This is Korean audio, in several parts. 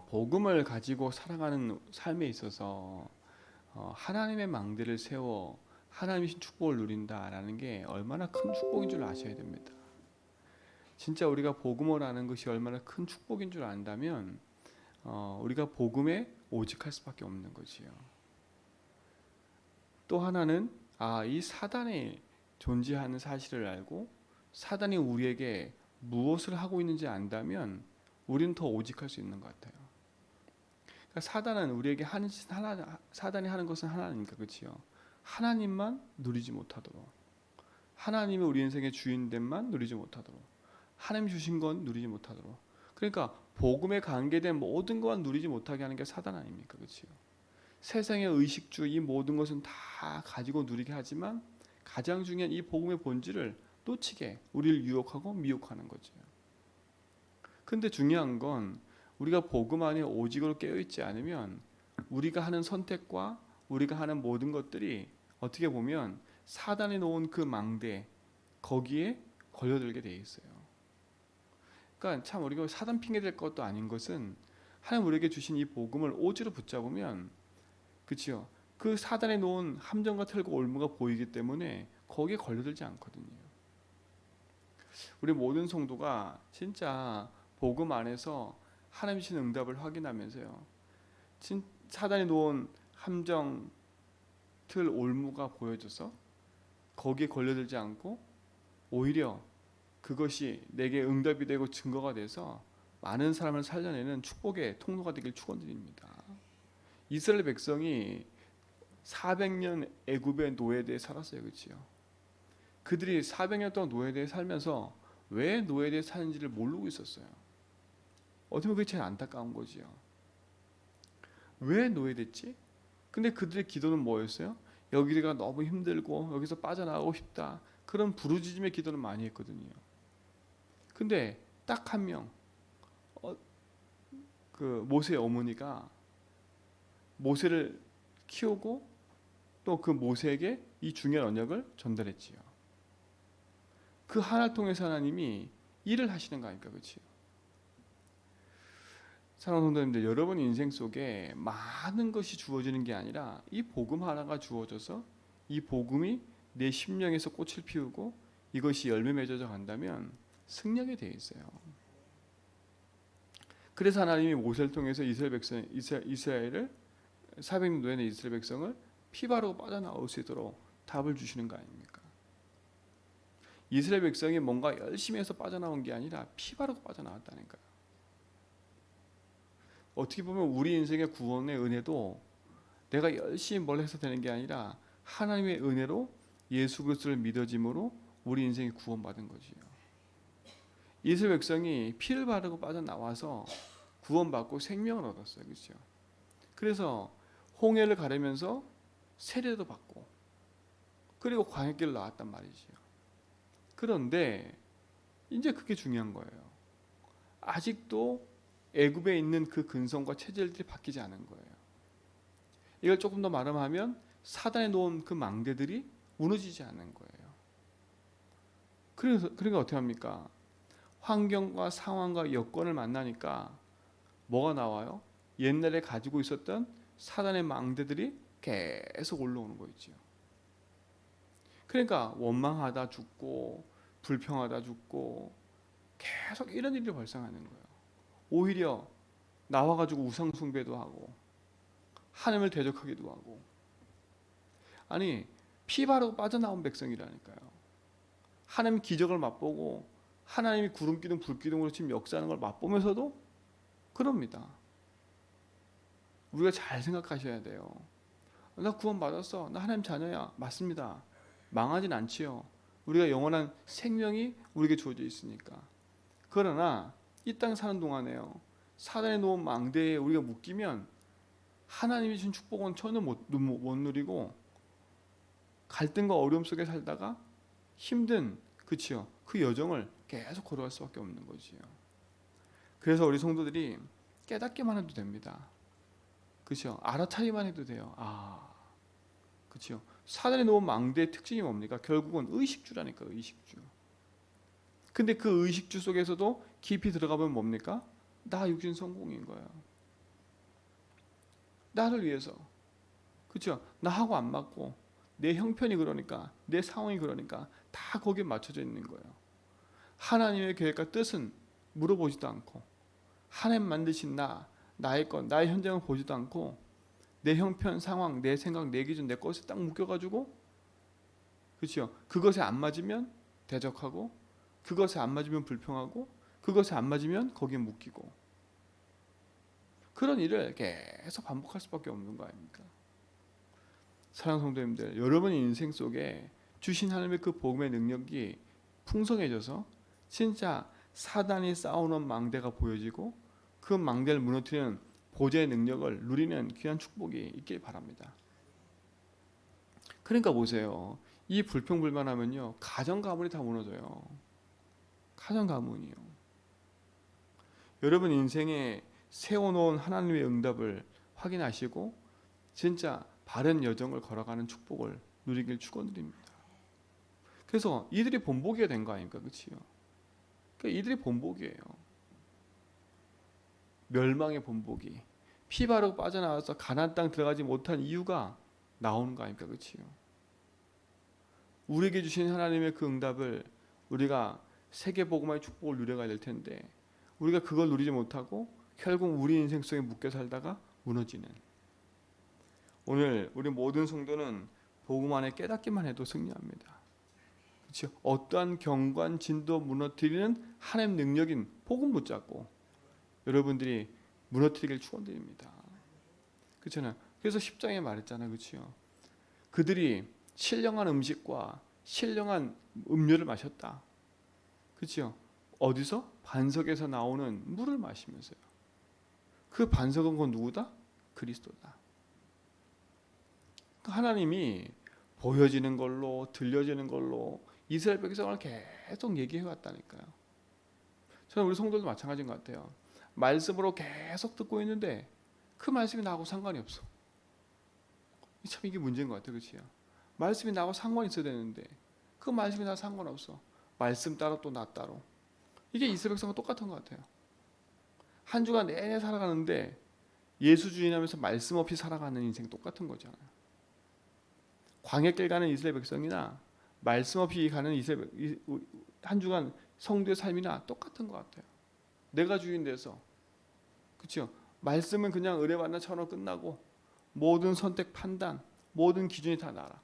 복음을 가지고 살아가는 삶에 있어서 하나님의 망대를 세워 하나님의 축복을 누린다라는 게 얼마나 큰 축복인 줄 아셔야 됩니다. 진짜 우리가 복음을 아는 것이 얼마나 큰 축복인 줄 안다면 우리가 복음에 오직할 수밖에 없는 거지요. 또 하나는 이 사단이 존재하는 사실을 알고 사단이 우리에게 무엇을 하고 있는지 안다면 우리는 더 오직할 수 있는 것 같아요. 그러니까 사단은 우리에게 사단이 하는 것은 하나니까, 그렇지요. 하나님만 누리지 못하도록, 하나님이 우리 인생의 주인됨만 누리지 못하도록, 하나님 주신 건 누리지 못하도록. 그러니까 복음에 관계된 모든 것만 누리지 못하게 하는 게 사단 아닙니까, 그렇지요. 세상의 의식주 이 모든 것은 다 가지고 누리게 하지만 가장 중요한 이 복음의 본질을 놓치게 우리를 유혹하고 미혹하는 거죠. 근데 중요한 건 우리가 복음 안에 오직으로 깨어있지 않으면 우리가 하는 선택과 우리가 하는 모든 것들이 어떻게 보면 사단이 놓은 그 망대 거기에 걸려들게 돼 있어요. 그러니까 참 우리가 사단 핑계 댈 것도 아닌 것은 하나님 우리에게 주신 이 복음을 오지로 붙잡으면, 그렇죠, 그 사단에 놓은 함정과 틀과 올무가 보이기 때문에 거기에 걸려들지 않거든요. 우리 모든 성도가 진짜 복음 안에서 하나님 주신 응답을 확인하면서요, 사단이 놓은 함정, 틀, 올무가 보여져서 거기에 걸려들지 않고 오히려 그것이 내게 응답이 되고 증거가 돼서 많은 사람을 살려내는 축복의 통로가 되길 축원드립니다. 이스라엘 백성이 400년 애굽의 노예대에 살았어요, 그렇죠? 그들이 400년 동안 노예대에 살면서 왜 노예대에 사는지를 모르고 있었어요. 어떻게 보면 그게 제일 안타까운 거지요. 왜 노예됐지? 근데 그들의 기도는 뭐였어요? 여기가 너무 힘들고 여기서 빠져나가고 싶다, 그런 부르짖음의 기도는 많이 했거든요. 근데 딱 한 명, 그 모세의 어머니가 모세를 키우고 또 그 모세에게 이 중요한 언약을 전달했지요. 그 하나를 통해서 하나님이 일을 하시는 거 아닙니까, 그렇죠? 사랑하는 성도님들, 여러분 인생 속에 많은 것이 주어지는 게 아니라 이 복음 하나가 주어져서 이 복음이 내 심령에서 꽃을 피우고 이것이 열매 맺어져 간다면 승리하게 되어 있어요. 그래서 하나님이 모세를 통해서 이스라엘을 400년 노예된 이스라엘 백성을 피 바르고 빠져나올 수 있도록 답을 주시는 거 아닙니까? 이스라엘 백성이 뭔가 열심히 해서 빠져나온 게 아니라 피 바르고 빠져나왔다니까요. 어떻게 보면 우리 인생의 구원의 은혜도 내가 열심히 뭘 해서 되는 게 아니라 하나님의 은혜로 예수 그리스도를 믿어짐으로 우리 인생이 구원받은 거지요. 이스라엘 백성이 피를 바르고 빠져나와서 구원받고 생명을 얻었어요, 그렇죠? 그래서 홍해를 가르면서 세례도 받고 그리고 광야길을 나왔단 말이지요. 그런데 이제 그게 중요한 거예요. 아직도 애굽에 있는 그 근성과 체질들이 바뀌지 않은 거예요. 이걸 조금 더 말하면 사단에 놓은 그 망대들이 무너지지 않는 거예요. 그러니까 어떻게 합니까? 환경과 상황과 여건을 만나니까 뭐가 나와요? 옛날에 가지고 있었던 사단의 망대들이 계속 올라오는 거 있죠. 그러니까 원망하다 죽고 불평하다 죽고 계속 이런 일이 발생하는 거예요. 오히려 나와가지고 우상 숭배도 하고 하나님을 대적하기도 하고. 아니, 피 바르고 빠져나온 백성이라니까요. 하나님 기적을 맛보고 하나님이 구름기둥 불기둥으로 지금 역사하는 걸 맛보면서도 그럽니다. 우리가 잘 생각하셔야 돼요. 나 구원 받았어, 나 하나님 자녀야. 맞습니다. 망하진 않지요. 우리가 영원한 생명이 우리에게 주어져 있으니까. 그러나 이 땅 사는 동안에요, 사단에 놓은 망대에 우리가 묶이면 하나님이 주신 축복은 전혀 못 누리고 갈등과 어려움 속에 살다가 힘든, 그치요, 그 여정을 계속 걸어갈 수밖에 없는 거지요. 그래서 우리 성도들이 깨닫기만 해도 됩니다. 그렇죠? 알아차리만 해도 돼요. 그렇죠? 사단에 놓은 망대의 특징이 뭡니까? 결국은 의식주라니까, 의식주. 근데 그 의식주 속에서도 깊이 들어가면 뭡니까? 나 육신 성공인 거야. 나를 위해서. 그렇죠? 나하고 안 맞고 내 형편이 그러니까 내 상황이 그러니까 다 거기에 맞춰져 있는 거예요. 하나님의 계획과 뜻은 물어보지도 않고 하나님 만드신 나의 것, 나의 현장을 보지도 않고 내 형편, 상황, 내 생각, 내 기준, 내 것에 딱 묶여가지고 그렇죠? 그것에 안 맞으면 대적하고 그것에 안 맞으면 불평하고 그것에 안 맞으면 거기에 묶이고 그런 일을 계속 반복할 수밖에 없는 거 아닙니까? 사랑하는 성도님들, 여러분의 인생 속에 주신 하나님의 그 복음의 능력이 풍성해져서 진짜 사단이 쌓아놓은 망대가 보여지고 그 망대를 무너뜨리는 보좌의 능력을 누리는 귀한 축복이 있길 바랍니다. 그러니까 보세요. 이 불평불만하면요, 가정 가문이 다 무너져요. 가정 가문이요. 여러분 인생에 세워놓은 하나님의 응답을 확인하시고 진짜 바른 여정을 걸어가는 축복을 누리길 축원드립니다. 그래서 이들이 본보기가 된 거 아닙니까, 그렇지요? 그러니까 이들이 본보기예요. 멸망의 본보기. 피 바르고 빠져나와서 가나안 땅 들어가지 못한 이유가 나오는 거 아닙니까, 그렇지요? 우리에게 주신 하나님의 그 응답을 우리가 세계 복음화의 축복을 누려가야 될 텐데 우리가 그걸 누리지 못하고 결국 우리 인생 속에 묶여 살다가 무너지는. 오늘 우리 모든 성도는 복음 안에 깨닫기만 해도 승리합니다. 그렇죠? 어떠한 경관 진도 무너뜨리는 하나님 능력인 복음 붙잡고 여러분들이 무너뜨리길 축원드립니다. 그렇잖아요. 그래서 10장에 말했잖아요. 그렇죠? 그들이 신령한 음식과 신령한 음료를 마셨다. 그렇죠? 어디서? 반석에서 나오는 물을 마시면서요. 그 반석은 건 누구다? 그리스도다. 하나님이 보여지는 걸로 들려지는 걸로 이스라엘 백성을 계속 얘기해 왔다니까요. 저는 우리 성도도 마찬가지인 것 같아요. 말씀으로 계속 듣고 있는데 그 말씀이 나하고 상관이 없어. 참 이게 문제인 것 같아요. 그렇지요? 말씀이 나하고 상관이 있어야 되는데 그 말씀이 나하고 상관없어. 말씀 따로 또 나 따로. 이게 이스라엘 백성과 똑같은 것 같아요. 한 주간 내내 살아가는데 예수 주인하면서 말씀 없이 살아가는 인생 똑같은 거잖아요. 광야길 가는 이스라엘 백성이나 말씀 없이 가는 한 주간 성도의 삶이나 똑같은 것 같아요. 내가 주인 돼서 그렇죠? 말씀은 그냥 의뢰받는 천으로 끝나고 모든 선택 판단 모든 기준이 다 나라.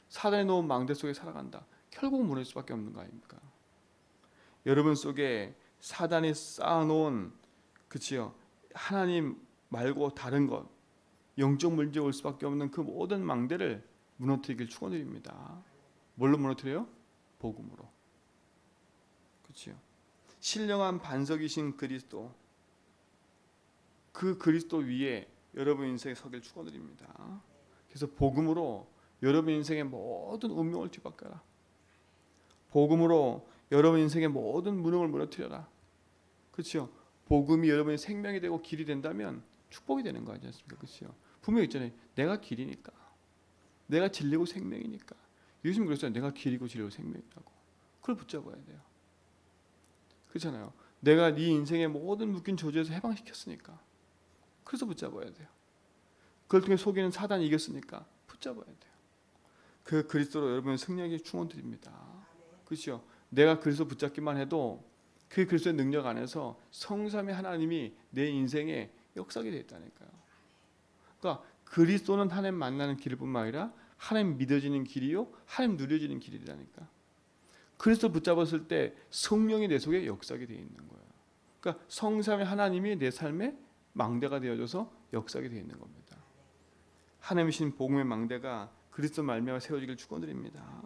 사단에 놓은 망대 속에 살아간다. 결국 무너질 수밖에 없는 거 아닙니까? 여러분 속에 사단이 쌓아놓은 그치요? 하나님 말고 다른 것 영적 문제 올 수밖에 없는 그 모든 망대를 무너뜨리길 축원드립니다. 뭘로 무너뜨려요? 복음으로. 그렇죠? 신령한 반석이신 그리스도, 그 그리스도 위에 여러분 인생에 서길 축원드립니다. 그래서 복음으로 여러분 인생의 모든 운명을 뒤바꿔라. 복음으로 여러분 인생의 모든 무능을 무너뜨려라. 그렇죠? 복음이 여러분의 생명이 되고 길이 된다면 축복이 되는 거 아니지 않습니까? 그렇죠? 분명히 있잖아요. 내가 길이니까. 내가 진리고 생명이니까. 예수님 그랬잖아요. 내가 길이고 진리고 생명이라고. 그걸 붙잡아야 돼요. 그렇잖아요. 내가 네 인생의 모든 묶인 조지에서 해방시켰으니까. 그래서 붙잡아야 돼요. 그걸 통해 속이는 사단이 이겼으니까 붙잡아야 돼요. 그 그리스도로 여러분의 승리하기 축원드립니다. 그렇죠? 내가 그리스도 붙잡기만 해도 그 그리스도의 능력 안에서 성삼위 하나님이 내 인생에 역사하게 되어 있다니까요. 그러니까 그리스도는 하나님 만나는 길뿐만 아니라 하나님 믿어지는 길이요 하나님 누려지는 길이라니까. 그리스도 붙잡았을 때 성령이 내 속에 역사하게 되어 있는 거예요. 그러니까 성삼위 하나님이 내 삶에 망대가 되어져서 역사하게 되어 있는 겁니다. 하나님이신 복음의 망대가 그리스도 말미암아 세워지길 축원드립니다.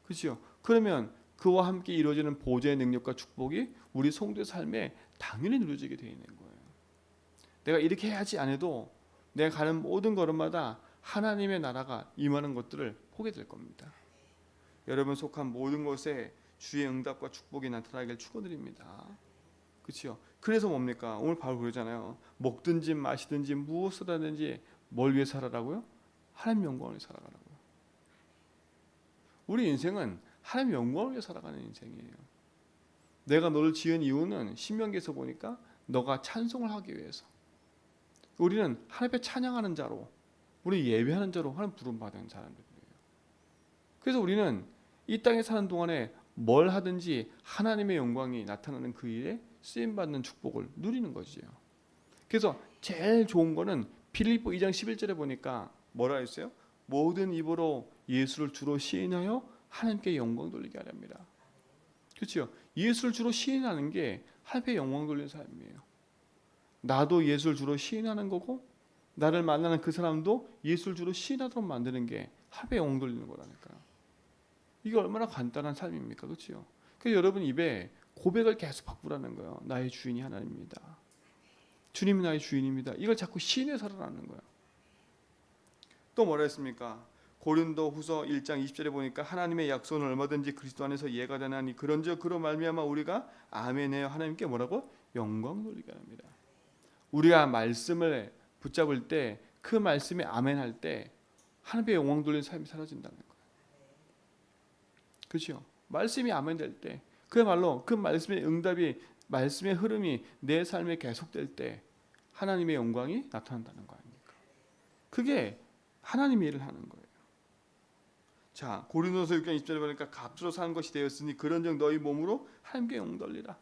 그렇죠? 그러면 그와 함께 이루어지는 보좌의 능력과 축복이 우리 성도의 삶에 당연히 누려지게 되어 있는 거예요. 내가 이렇게 해야지 안 해도 내가 가는 모든 걸음마다 하나님의 나라가 임하는 것들을 보게 될 겁니다. 여러분 속한 모든 것에 주의 응답과 축복이 나타나길 축원드립니다. 그렇죠? 그래서 뭡니까? 오늘 바로 그러잖아요. 먹든지 마시든지 무엇을 하든지 뭘 위해 살아라고요? 하나님 영광을 위해 살아가라고요. 우리 인생은 하나님 영광을 위해 살아가는 인생이에요. 내가 너를 지은 이유는 신명기에서 보니까 너가 찬송을 하기 위해서. 우리는 하나님 앞에 찬양하는 자로, 우리 예배하는 자로 하나님 부름 받은 사람들이에요. 그래서 우리는 이 땅에 사는 동안에 뭘 하든지 하나님의 영광이 나타나는 그 일에 쓰임 받는 축복을 누리는 거지요. 그래서 제일 좋은 거는 빌립보 2장 11절에 보니까 뭐라 했어요? 모든 입으로 예수를 주로 시인하여 하나님께 영광 돌리게 하렵니다. 그렇죠? 예수를 주로 시인하는 게 하나님께 영광 돌리는 삶이에요. 나도 예수를 주로 시인하는 거고 나를 만나는 그 사람도 예수를 주로 시인하도록 만드는 게 하나님께 영광 돌리는 거라니까요. 이게 얼마나 간단한 삶입니까? 그렇죠? 그래서 여러분 입에 고백을 계속 바꾸라는 거예요. 나의 주인이 하나님입니다. 주님이 나의 주인입니다. 이걸 자꾸 시인해 살아라는 거예요. 또 뭐라 했습니까? 고린도 후서 1장 20절에 보니까 하나님의 약속은 얼마든지 그리스도 안에서 예가 되나니 그런즉 그로 말미암아 우리가 아멘하여 하나님께 뭐라고? 영광 돌리게 합니다. 우리가 말씀을 붙잡을 때 그 말씀에 아멘할 때 하나님의 영광 돌리는 삶이 사라진다는 거예요. 그렇죠? 말씀이 아멘될 때 그야말로 그 말씀의 응답이 말씀의 흐름이 내 삶에 계속될 때 하나님의 영광이 나타난다는 거 아닙니까? 그게 하나님의 일을 하는 거예요. 자, 고린도서 6장 20절에 보니까 값으로 산 것이 되었으니 그런즉 너희 몸으로 하나님께 영광 돌리라.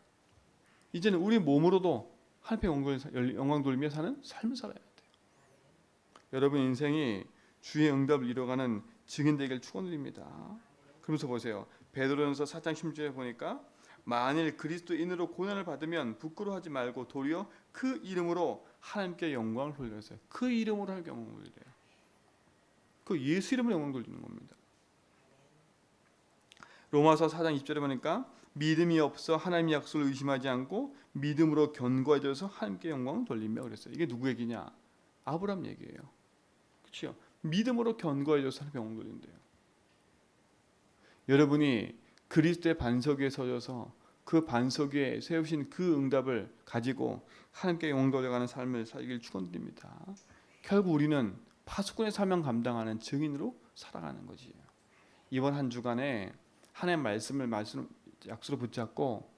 이제는 우리 몸으로도 하나님께 영광 돌리며 사는 삶을 살아야 돼요. 여러분 인생이 주의 응답을 이뤄가는 증인 되기를 축원드립니다. 그러면서 보세요. 베드로전서 4장 16절에 보니까 만일 그리스도인으로 고난을 받으면 부끄러워하지 말고 도리어 그 이름으로 하나님께 영광을 돌려서요. 그 이름으로 하나님께 영광을 돌려요. 그 예수 이름으로 영광 돌리는 겁니다. 로마서 4장 20절에 보니까 믿음이 없어 하나님의 약속을 의심하지 않고 믿음으로 견고해져서 하나님께 영광을 돌리며 그랬어요. 이게 누구 얘기냐? 아브라함 얘기예요. 그렇죠? 믿음으로 견고해져서 하나님께 영광 돌린대요. 여러분이 그리스도의 반석 위에 서져서 그 반석 위에 세우신 그 응답을 가지고 하나님께 영광 돌려가는 삶을 살길 축원드립니다. 결국 우리는 파수꾼의 사명 감당하는 증인으로 살아가는 거지요. 이번 한 주간에 하나님의 말씀을 약수로 붙잡고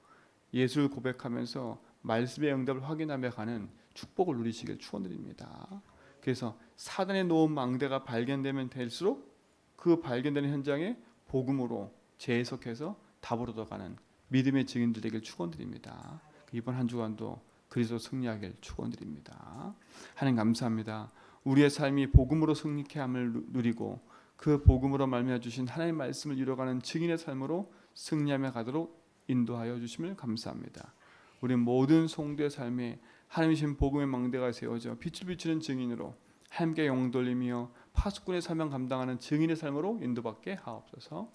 예수를 고백하면서 말씀의 응답을 확인하며 가는 축복을 누리시길 축원드립니다. 그래서 사단의 놓은 망대가 발견되면 될수록 그 발견되는 현장에 복음으로 재해석해서 답으로 더가는 믿음의 증인들 되길 축원드립니다. 이번 한 주간도 그리스도 승리하길 축원드립니다. 하나님 감사합니다. 우리의 삶이 복음으로 승리케 함을 누리고 그 복음으로 말미암아 주신 하나님의 말씀을 이뤄가는 증인의 삶으로 승리하며 가도록 인도하여 주심을 감사합니다. 우리 모든 성도의 삶에 하나님이신 복음의 망대가 세워져 빛을 비추는 증인으로 하나님께 영광 돌리며 파수꾼의 사명 감당하는 증인의 삶으로 인도받게 하옵소서.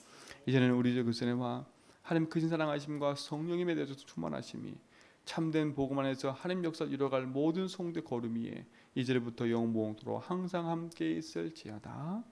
이제는 우리 주 그리스도와 하나님 크신 사랑하심과 성령님에 대해서 충만하심이 참된 복음 안에서 하나님 역사를 이뤄갈 모든 성도의 걸음 위에 이제부터 영원토록 항상 함께 있을지어다.